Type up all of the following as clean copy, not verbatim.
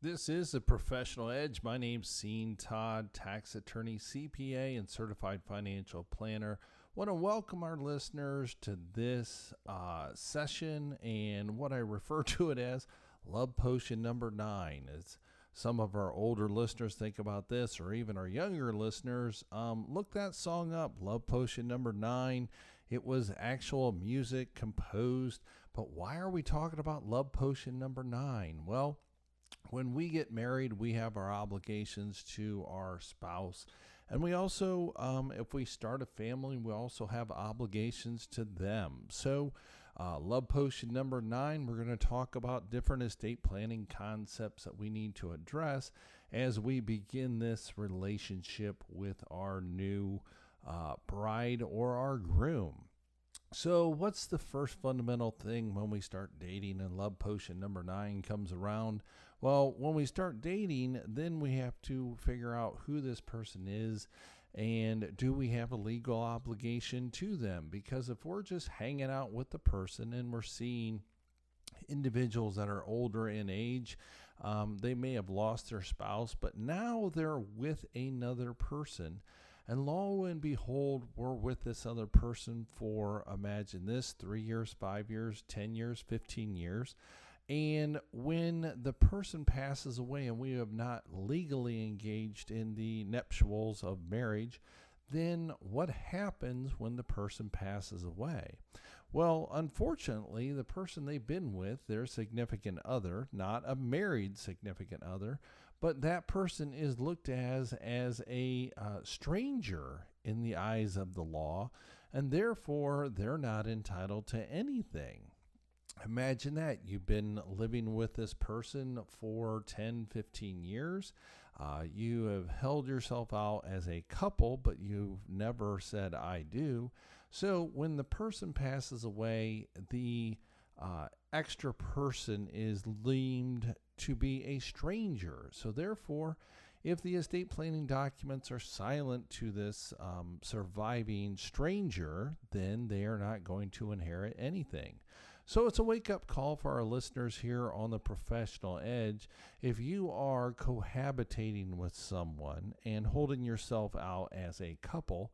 This is the Professional Edge. My name's Todd, tax attorney, CPA, and certified financial planner. Want to welcome our listeners to this session and what I refer to it as Love Potion number 9. As some of our older listeners think about this, or even our younger listeners, look that song up, Love Potion number 9. It was actual music composed, but why are we talking about Love Potion number 9? Well, when we get married, we have our obligations to our spouse. And we also, if we start a family, we also have obligations to them. So, Love Potion number 9, we're going to talk about different estate planning concepts that we need to address as we begin this relationship with our new bride or our groom. So, what's the first fundamental thing when we start dating and Love Potion number 9 comes around? Well, when we start dating, then we have to figure out who this person is and do we have a legal obligation to them? Because if we're just hanging out with the person and we're seeing individuals that are older in age, they may have lost their spouse, but now they're with another person. And lo and behold, we're with this other person for, imagine this, 3 years, 5 years, 10 years, 15 years. And when the person passes away and we have not legally engaged in the nuptials of marriage, then what happens when the person passes away? Well, unfortunately, the person they've been with, their significant other, not a married significant other, but that person is looked as a stranger in the eyes of the law, and therefore they're not entitled to anything. Imagine that you've been living with this person for 10, 15 years. You have held yourself out as a couple, but you've never said, I do. So when the person passes away, the extra person is deemed to be a stranger. So therefore, if the estate planning documents are silent to this surviving stranger, then they are not going to inherit anything. So it's a wake-up call for our listeners here on the Professional Edge. If you are cohabitating with someone and holding yourself out as a couple,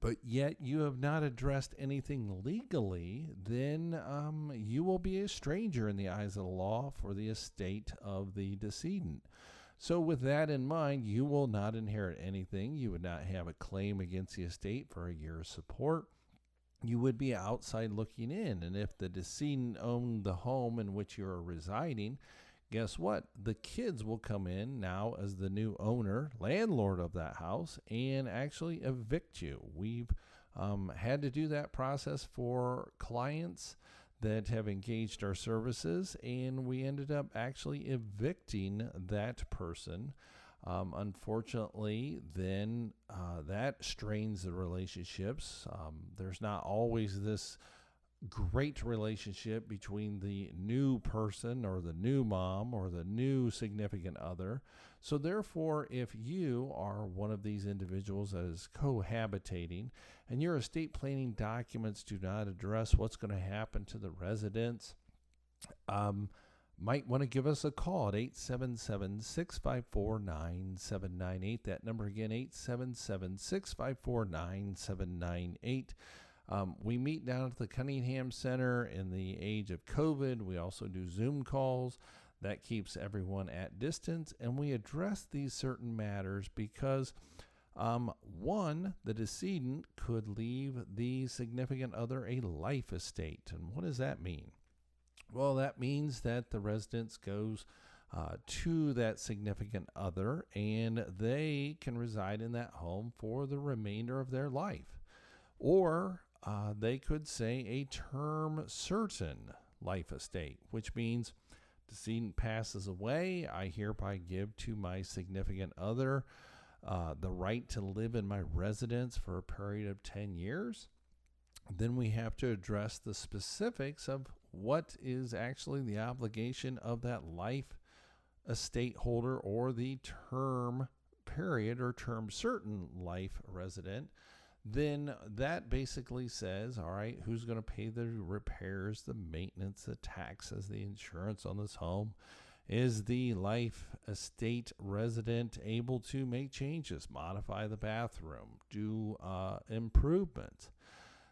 but yet you have not addressed anything legally, then you will be a stranger in the eyes of the law for the estate of the decedent. So with that in mind, you will not inherit anything. You would not have a claim against the estate for a year's support. You would be outside looking in. And if the decedent owned the home in which you are residing, guess what? The kids will come in now as the new owner, landlord of that house, and actually evict you. We've had to do that process for clients that have engaged our services, and we ended up actually evicting that person. Unfortunately, then that strains the relationships. There's not always this great relationship between the new person or the new mom or the new significant other. So therefore, if you are one of these individuals that is cohabitating and your estate planning documents do not address what's going to happen to the residents, might want to give us a call at 877-654-9798. That number again, 877-654-9798. We meet down at the Cunningham Center in the age of COVID. We also do Zoom calls. That keeps everyone at distance. And we address these certain matters because, one, the decedent could leave the significant other a life estate. And what does that mean? Well, that means that the residence goes to that significant other and they can reside in that home for the remainder of their life. Or they could say a term certain life estate, which means decedent passes away, I hereby give to my significant other the right to live in my residence for a period of 10 years. Then we have to address the specifics of what is actually the obligation of that life estate holder or the term period or term certain life resident. Then that basically says, all right, who's going to pay the repairs, the maintenance, the taxes, the insurance on this home? Is the life estate resident able to make changes, modify the bathroom, do improvements?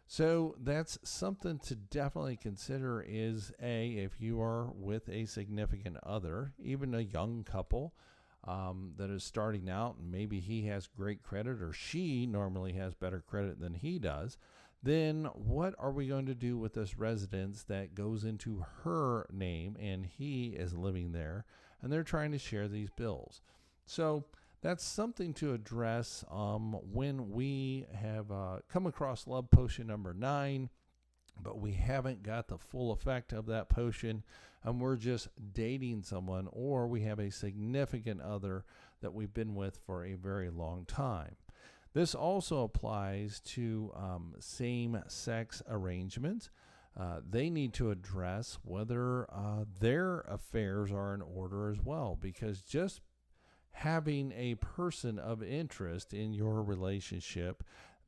So that's something to definitely consider is if you are with a significant other, even a young couple that is starting out and maybe he has great credit or she normally has better credit than he does, then what are we going to do with this residence that goes into her name and he is living there and they're trying to share these bills? So that's something to address when we have come across love potion number 9, but we haven't got the full effect of that potion and we're just dating someone, or we have a significant other that we've been with for a very long time. This also applies to same-sex arrangements. They need to address whether their affairs are in order as well, because just having a person of interest in your relationship,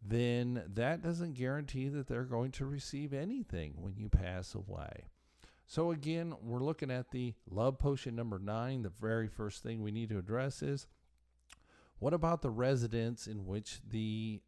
then that doesn't guarantee that they're going to receive anything when you pass away. So again, we're looking at the love potion number 9. The very first thing we need to address is, what about the residence in which the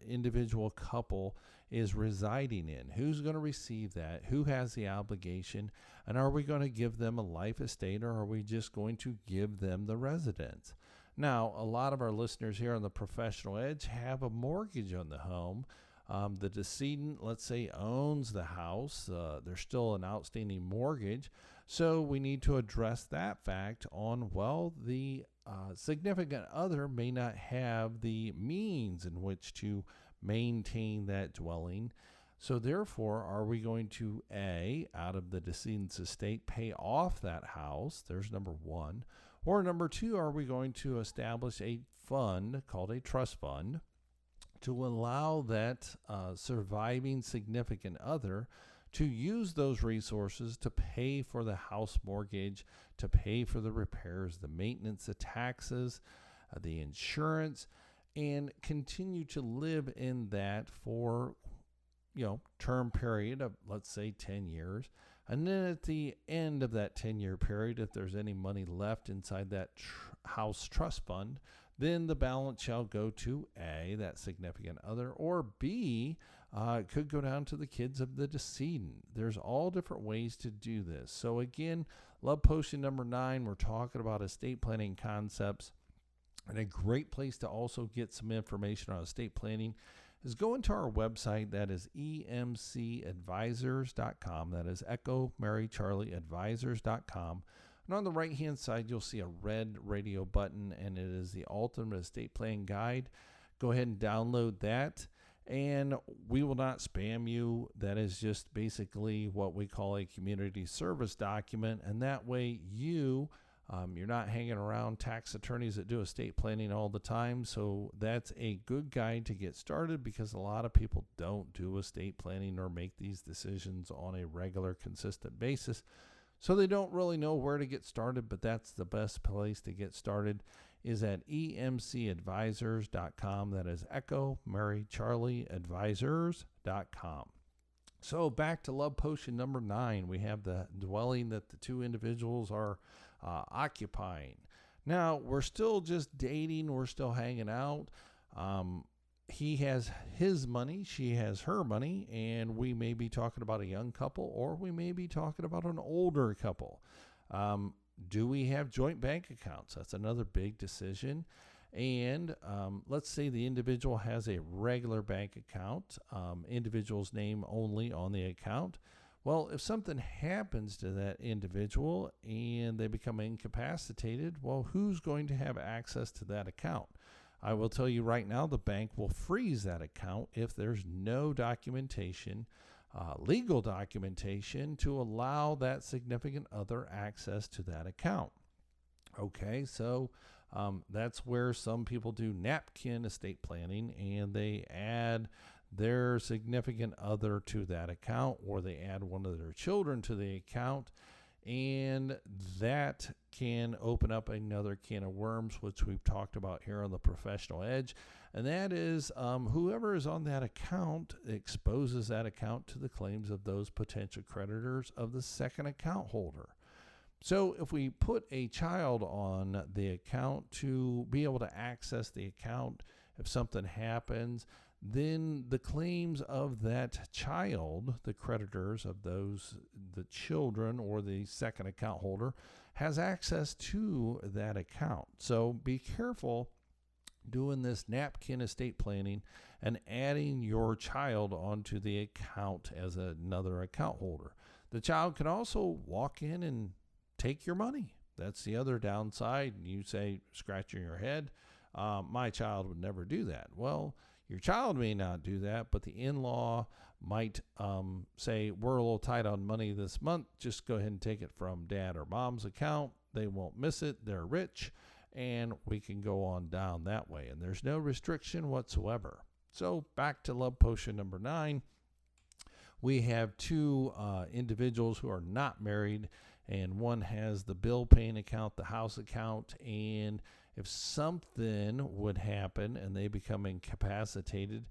individual couple is residing in? Who's going to receive that? Who has the obligation? And are we going to give them a life estate, or are we just going to give them the residence? Now, a lot of our listeners here on the Professional Edge have a mortgage on the home. The decedent, let's say, owns the house. There's still an outstanding mortgage. So we need to address that fact on, well, the significant other may not have the means in which to maintain that dwelling. So therefore, are we going to, A, out of the decedent's estate, pay off that house? There's number 1. Or number 2, are we going to establish a fund called a trust fund to allow that surviving significant other to use those resources to pay for the house mortgage, to pay for the repairs, the maintenance, the taxes, the insurance, and continue to live in that for, term period of, let's say, 10 years. And then at the end of that 10-year period, if there's any money left inside that house trust fund, then the balance shall go to A, that significant other, or B, it could go down to the kids of the decedent. There's all different ways to do this. So again, love potion number 9, we're talking about estate planning concepts. And a great place to also get some information on estate planning is go into our website. That is emcadvisors.com. That is Echo Mary Charlie Advisors.com. And on the right-hand side, you'll see a red radio button, and it is the Ultimate Estate Planning Guide. Go ahead and download that, and we will not spam you. That is just basically what we call a community service document, and that way you're not hanging around tax attorneys that do estate planning all the time. So that's a good guide to get started, because a lot of people don't do estate planning or make these decisions on a regular, consistent basis. So they don't really know where to get started, but that's the best place to get started is at emcadvisors.com. That is Echo Mary Charlie Advisors.com. So back to love potion number 9. We have the dwelling that the two individuals are occupying. Now, we're still just dating. We're still hanging out. He has his money, she has her money, and we may be talking about a young couple, or we may be talking about an older couple. Do we have joint bank accounts? That's another big decision. And let's say the individual has a regular bank account, individual's name only on the account. Well, if something happens to that individual and they become incapacitated, well, who's going to have access to that account? I will tell you right now, the bank will freeze that account if there's no documentation, legal documentation, to allow that significant other access to that account. Okay, so that's where some people do napkin estate planning, and they add their significant other to that account, or they add one of their children to the account. And that can open up another can of worms, which we've talked about here on the Professional Edge. And that is whoever is on that account exposes that account to the claims of those potential creditors of the second account holder. So if we put a child on the account to be able to access the account if something happens, then the claims of that child, the creditors of those, the children or the second account holder, has access to that account. So be careful doing this napkin estate planning and adding your child onto the account as another account holder. The child can also walk in and take your money. That's the other downside. You say, scratching your head, my child would never do that. Well, your child may not do that, but the in-law might say, we're a little tight on money this month. Just go ahead and take it from dad or mom's account. They won't miss it. They're rich. And we can go on down that way. And there's no restriction whatsoever. So back to love potion number 9. We have two individuals who are not married, and one has the bill paying account, the house account, and if something would happen and they become incapacitated,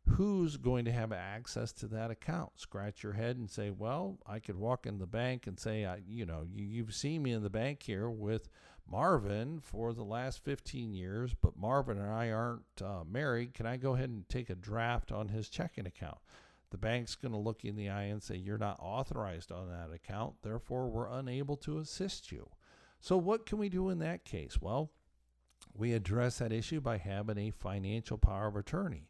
who's going to have access to that account? Scratch your head and say, well, I could walk in the bank and say, you've seen me in the bank here with Marvin for the last 15 years, but Marvin and I aren't married. Can I go ahead and take a draft on his checking account? The bank's going to look you in the eye and say, you're not authorized on that account, therefore we're unable to assist you. So what can we do in that case? Well, we address that issue by having a financial power of attorney.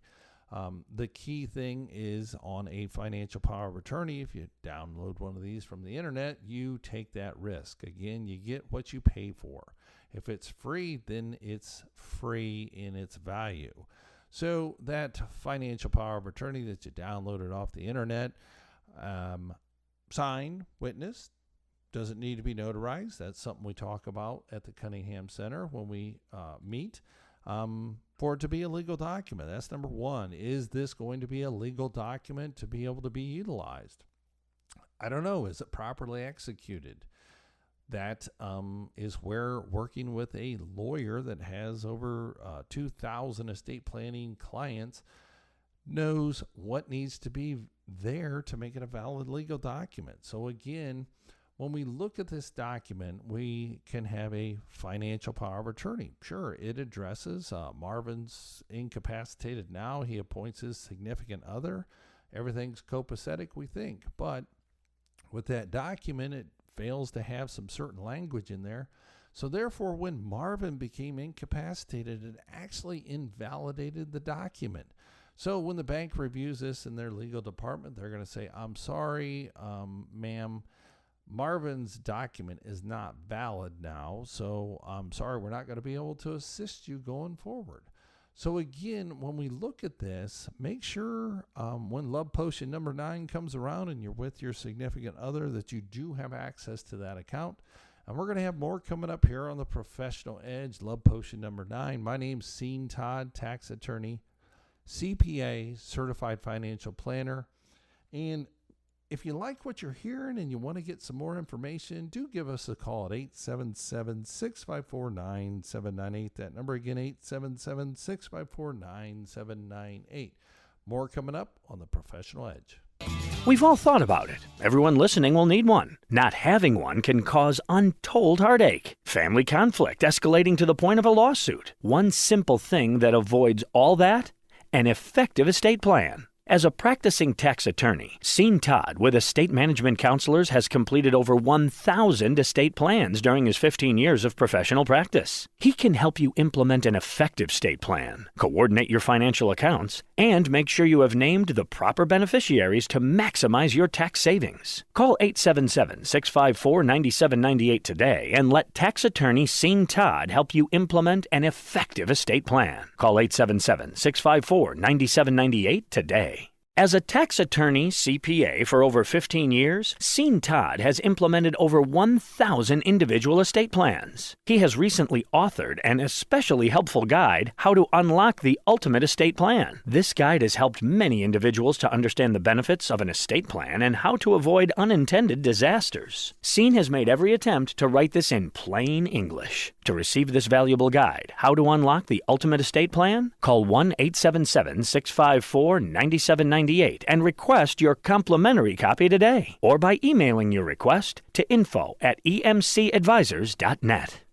The key thing is on a financial power of attorney, if you download one of these from the internet, you take that risk. Again, you get what you pay for. If it's free, then it's free in its value. So that financial power of attorney that you downloaded off the internet, signed, witnessed, doesn't need to be notarized. That's something we talk about at the Cunningham Center when we meet. For it to be a legal document, that's number one. Is this going to be a legal document to be able to be utilized? I don't know. Is it properly executed? That is where working with a lawyer that has over 2,000 estate planning clients knows what needs to be there to make it a valid legal document. So again, when we look at this document, we can have a financial power of attorney. Sure, it addresses Marvin's incapacitated now. He appoints his significant other. Everything's copacetic, we think. But with that document, it fails to have some certain language in there. So therefore, when Marvin became incapacitated, it actually invalidated the document. So when the bank reviews this in their legal department, they're going to say, I'm sorry, ma'am, Marvin's document is not valid now, so I'm sorry, we're not going to be able to assist you going forward. So again, when we look at this, make sure when love potion number 9 comes around and you're with your significant other that you do have access to that account. And we're going to have more coming up here on the Professional Edge, love potion number 9. My name's Todd, tax attorney, CPA, certified financial planner. And if you like what you're hearing and you want to get some more information, do give us a call at 877-654-9798. That number again, 877-654-9798. More coming up on the Professional Edge. We've all thought about it. Everyone listening will need one. Not having one can cause untold heartache, family conflict escalating to the point of a lawsuit. One simple thing that avoids all that: an effective estate plan. As a practicing tax attorney, Todd with Estate Management Counselors has completed over 1,000 estate plans during his 15 years of professional practice. He can help you implement an effective estate plan, coordinate your financial accounts, and make sure you have named the proper beneficiaries to maximize your tax savings. Call 877-654-9798 today and let tax attorney Todd help you implement an effective estate plan. Call 877-654-9798 today. As a tax attorney CPA for over 15 years, Todd has implemented over 1,000 individual estate plans. He has recently authored an especially helpful guide, How to Unlock the Ultimate Estate Plan. This guide has helped many individuals to understand the benefits of an estate plan and how to avoid unintended disasters. has made every attempt to write this in plain English. To receive this valuable guide, How to Unlock the Ultimate Estate Plan, call 1-877-654-9798 $19.98 and request your complimentary copy today, or by emailing your request to info@emcadvisors.net.